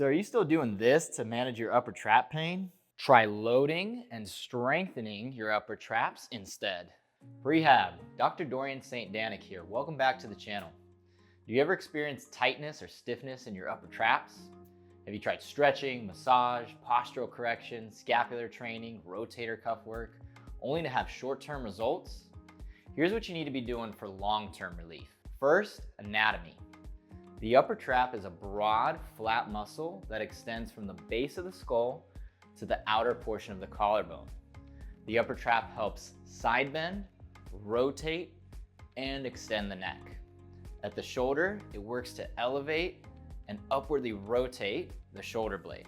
So are you still doing this to manage your upper trap pain? Try loading and strengthening your upper traps instead. Prehab, Dr. Dorian St. Danik here. Welcome back to the channel. Do you ever experience tightness or stiffness in your upper traps? Have you tried stretching, massage, postural correction, scapular training, rotator cuff work, only to have short-term results? Here's what you need to be doing for long-term relief. First, anatomy. The upper trap is a broad, flat muscle that extends from the base of the skull to the outer portion of the collarbone. The upper trap helps side bend, rotate, and extend the neck. At the shoulder, it works to elevate and upwardly rotate the shoulder blade.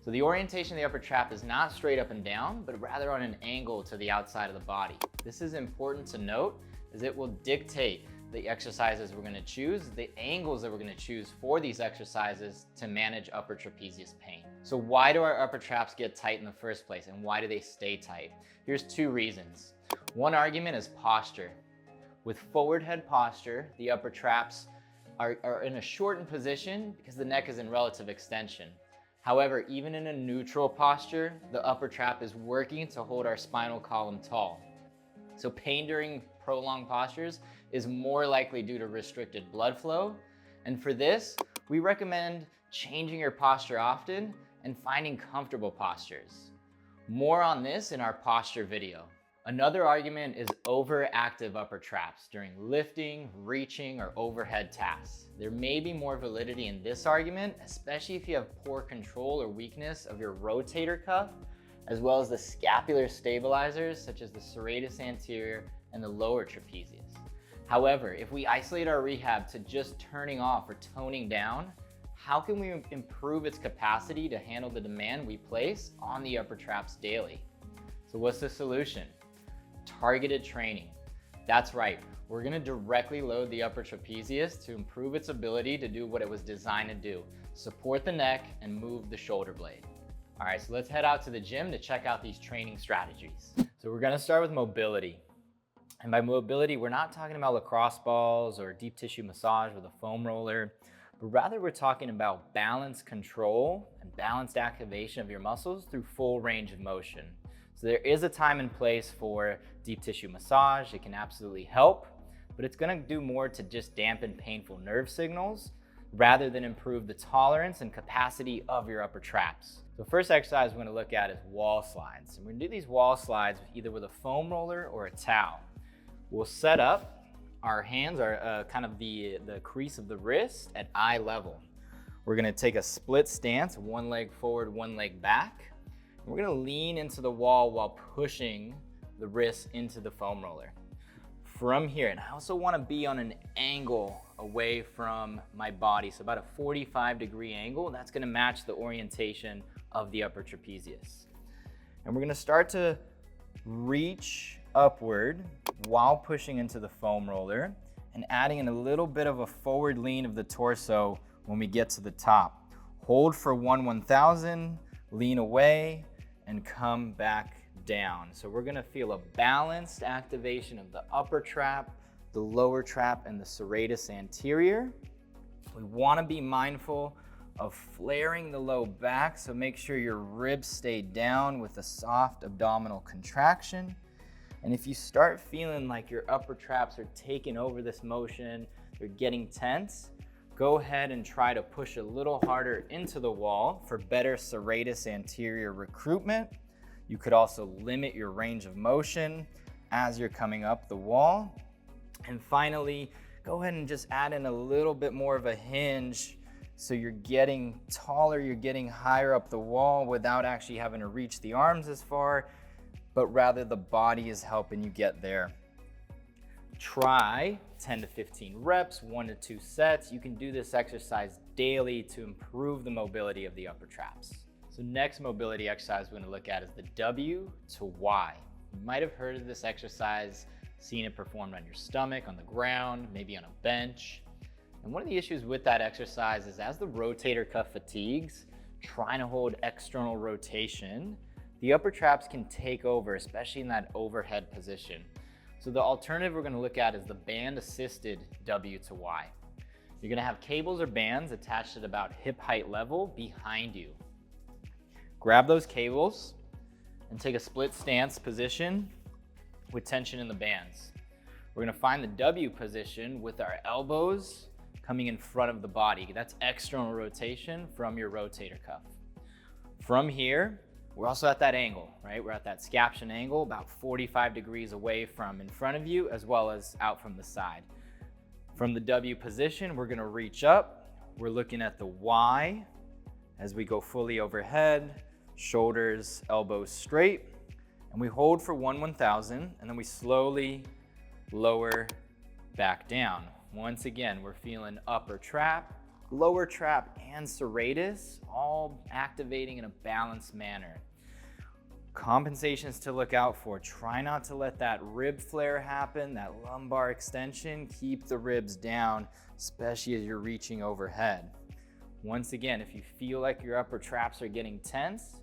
So the orientation of the upper trap is not straight up and down, but rather on an angle to the outside of the body. This is important to note as it will dictate the exercises we're going to choose, the angles that we're going to choose for these exercises to manage upper trapezius pain. So why do our upper traps get tight in the first place, and why do they stay tight? Here's two reasons. One argument is posture. With forward head posture, the upper traps are in a shortened position because the neck is in relative extension. However, even in a neutral posture, the upper trap is working to hold our spinal column tall. So pain during prolonged postures is more likely due to restricted blood flow. And for this, we recommend changing your posture often and finding comfortable postures. More on this in our posture video. Another argument is overactive upper traps during lifting, reaching, or overhead tasks. There may be more validity in this argument, especially if you have poor control or weakness of your rotator cuff, as well as the scapular stabilizers such as the serratus anterior and the lower trapezius. However, if we isolate our rehab to just turning off or toning down, how can we improve its capacity to handle the demand we place on the upper traps daily? So what's the solution? Targeted training. That's right, we're gonna directly load the upper trapezius to improve its ability to do what it was designed to do, support the neck and move the shoulder blade. All right, so let's head out to the gym to check out these training strategies. So we're gonna start with mobility. And by mobility, we're not talking about lacrosse balls or deep tissue massage with a foam roller, but rather we're talking about balance control and balanced activation of your muscles through full range of motion. So there is a time and place for deep tissue massage. It can absolutely help, but it's gonna do more to just dampen painful nerve signals rather than improve the tolerance and capacity of your upper traps. So first exercise we're gonna look at is wall slides. And we're gonna do these wall slides either with a foam roller or a towel. We'll set up, our hands are kind of the crease of the wrist at eye level. We're gonna take a split stance, one leg forward, one leg back. And we're gonna lean into the wall while pushing the wrist into the foam roller. From here, and I also wanna be on an angle away from my body, so about a 45-degree angle. That's gonna match the orientation of the upper trapezius. And we're gonna start to reach upward while pushing into the foam roller and adding in a little bit of a forward lean of the torso when we get to the top. Hold for 1/1000, lean away, and come back down. So we're gonna feel a balanced activation of the upper trap, the lower trap, and the serratus anterior. We wanna be mindful of flaring the low back, so make sure your ribs stay down with a soft abdominal contraction. And if you start feeling like your upper traps are taking over this motion, they're getting tense, go ahead and try to push a little harder into the wall for better serratus anterior recruitment. You could also limit your range of motion as you're coming up the wall. And finally, go ahead and just add in a little bit more of a hinge so you're getting taller, you're getting higher up the wall without actually having to reach the arms as far, but rather the body is helping you get there. Try 10 to 15 reps, 1 to 2 sets. You can do this exercise daily to improve the mobility of the upper traps. So next mobility exercise we're gonna look at is the W to Y. You might have heard of this exercise, seen it performed on your stomach, on the ground, maybe on a bench. And one of the issues with that exercise is as the rotator cuff fatigues, trying to hold external rotation, the upper traps can take over, especially in that overhead position. So the alternative we're gonna look at is the band assisted W to Y. You're gonna have cables or bands attached at about hip height level behind you. Grab those cables and take a split stance position with tension in the bands. We're gonna find the W position with our elbows coming in front of the body. That's external rotation from your rotator cuff. From here, we're also at that angle, right? We're at that scaption angle, about 45 degrees away from in front of you, as well as out from the side. From the W position, we're gonna reach up. We're looking at the Y as we go fully overhead, shoulders, elbows straight, and we hold for 1/1000, and then we slowly lower back down. Once again, we're feeling upper trap, lower trap, and serratus, all activating in a balanced manner. Compensations to look out for. Try not to let that rib flare happen, that lumbar extension. Keep the ribs down, especially as you're reaching overhead. Once again, if you feel like your upper traps are getting tense,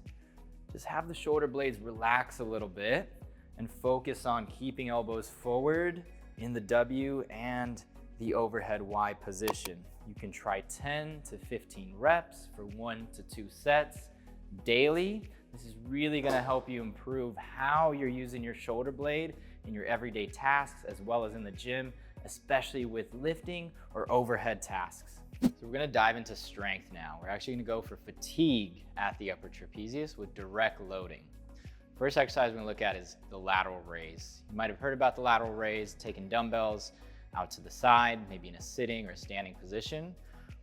just have the shoulder blades relax a little bit and focus on keeping elbows forward in the W and the overhead Y position. You can try 10 to 15 reps for 1 to 2 sets daily. This is really gonna help you improve how you're using your shoulder blade in your everyday tasks as well as in the gym, especially with lifting or overhead tasks. So we're gonna dive into strength now. We're actually gonna go for fatigue at the upper trapezius with direct loading. First exercise we're gonna look at is the lateral raise. You might have heard about the lateral raise, taking dumbbells out to the side, maybe in a sitting or standing position.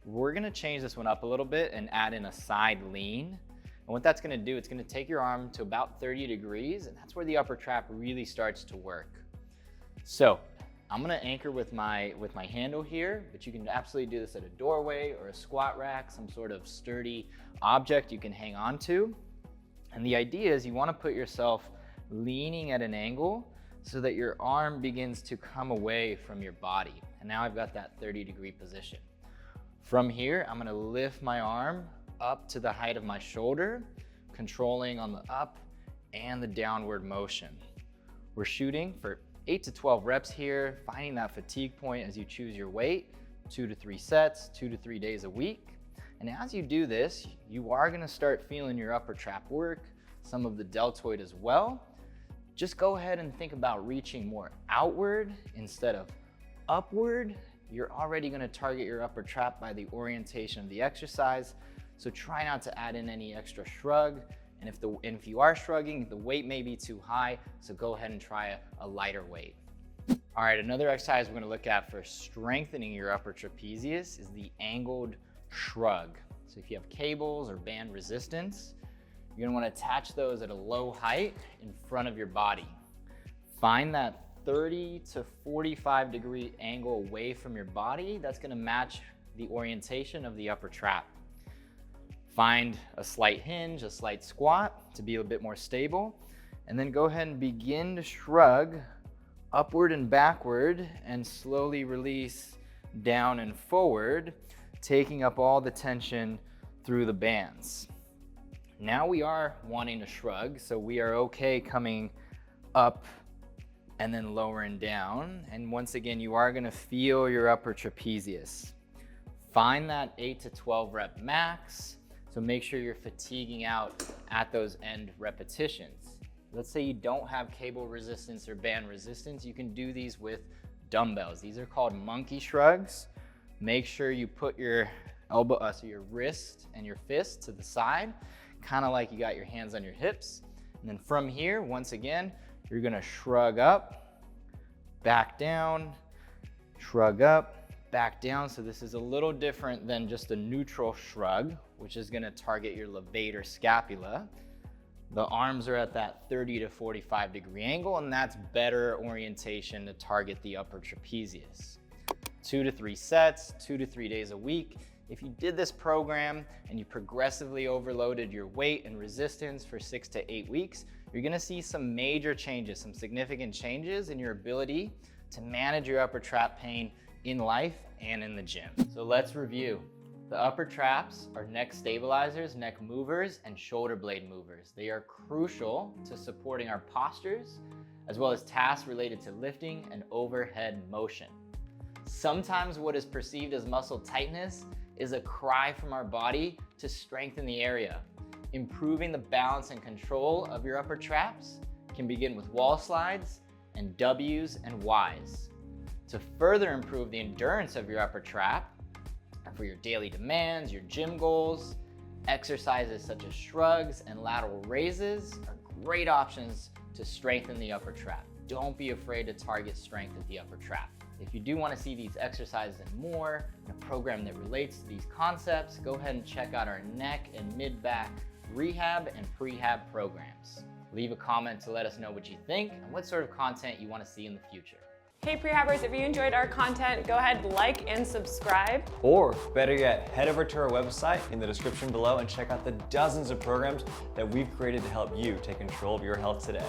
We're gonna change this one up a little bit and add in a side lean. And what that's gonna do, it's gonna take your arm to about 30 degrees, and that's where the upper trap really starts to work. So I'm gonna anchor with my handle here, but you can absolutely do this at a doorway or a squat rack, some sort of sturdy object you can hang on to. And the idea is you wanna put yourself leaning at an angle so that your arm begins to come away from your body. And now I've got that 30-degree position. From here, I'm gonna lift my arm up to the height of my shoulder, controlling on the up and the downward motion. We're shooting for 8 to 12 reps here, finding that fatigue point as you choose your weight, 2 to 3 sets, 2 to 3 days a week. And as you do this, you are gonna start feeling your upper trap work, some of the deltoid as well. Just go ahead and think about reaching more outward instead of upward. You're already gonna target your upper trap by the orientation of the exercise. So try not to add in any extra shrug. And if you are shrugging, the weight may be too high, so go ahead and try a lighter weight. All right, another exercise we're gonna look at for strengthening your upper trapezius is the angled shrug. So if you have cables or band resistance, you're gonna wanna attach those at a low height in front of your body. Find that 30 to 45 degree angle away from your body. That's gonna match the orientation of the upper trap. Find a slight hinge, a slight squat to be a bit more stable, and then go ahead and begin to shrug upward and backward and slowly release down and forward, taking up all the tension through the bands. Now we are wanting to shrug, so we are okay coming up and then lowering down. And once again, you are gonna feel your upper trapezius. Find that 8 to 12 rep max. So make sure you're fatiguing out at those end repetitions. Let's say you don't have cable resistance or band resistance, you can do these with dumbbells. These are called monkey shrugs. Make sure you put your elbow, so your wrist and your fist to the side, kind of like you got your hands on your hips. And then from here, once again, you're gonna shrug up, back down, shrug up, back down. So this is a little different than just a neutral shrug, which is gonna target your levator scapula. The arms are at that 30 to 45 degree angle, and that's better orientation to target the upper trapezius. 2 to 3 sets, 2 to 3 days a week. If you did this program and you progressively overloaded your weight and resistance for 6 to 8 weeks, you're gonna see some major changes, some significant changes in your ability to manage your upper trap pain in life and in the gym. So let's review. The upper traps are neck stabilizers, neck movers, and shoulder blade movers. They are crucial to supporting our postures, as well as tasks related to lifting and overhead motion. Sometimes what is perceived as muscle tightness is a cry from our body to strengthen the area. Improving the balance and control of your upper traps can begin with wall slides and W's and Y's. To further improve the endurance of your upper trap, for your daily demands, your gym goals, exercises such as shrugs and lateral raises are great options to strengthen the upper trap. Don't be afraid to target strength at the upper trap. If you do want to see these exercises and more in a program that relates to these concepts, go ahead and check out our neck and mid-back rehab and prehab programs. Leave a comment to let us know what you think and what sort of content you want to see in the future. Hey prehabbers, if you enjoyed our content, go ahead, like and subscribe. Or better yet, head over to our website in the description below and check out the dozens of programs that we've created to help you take control of your health today.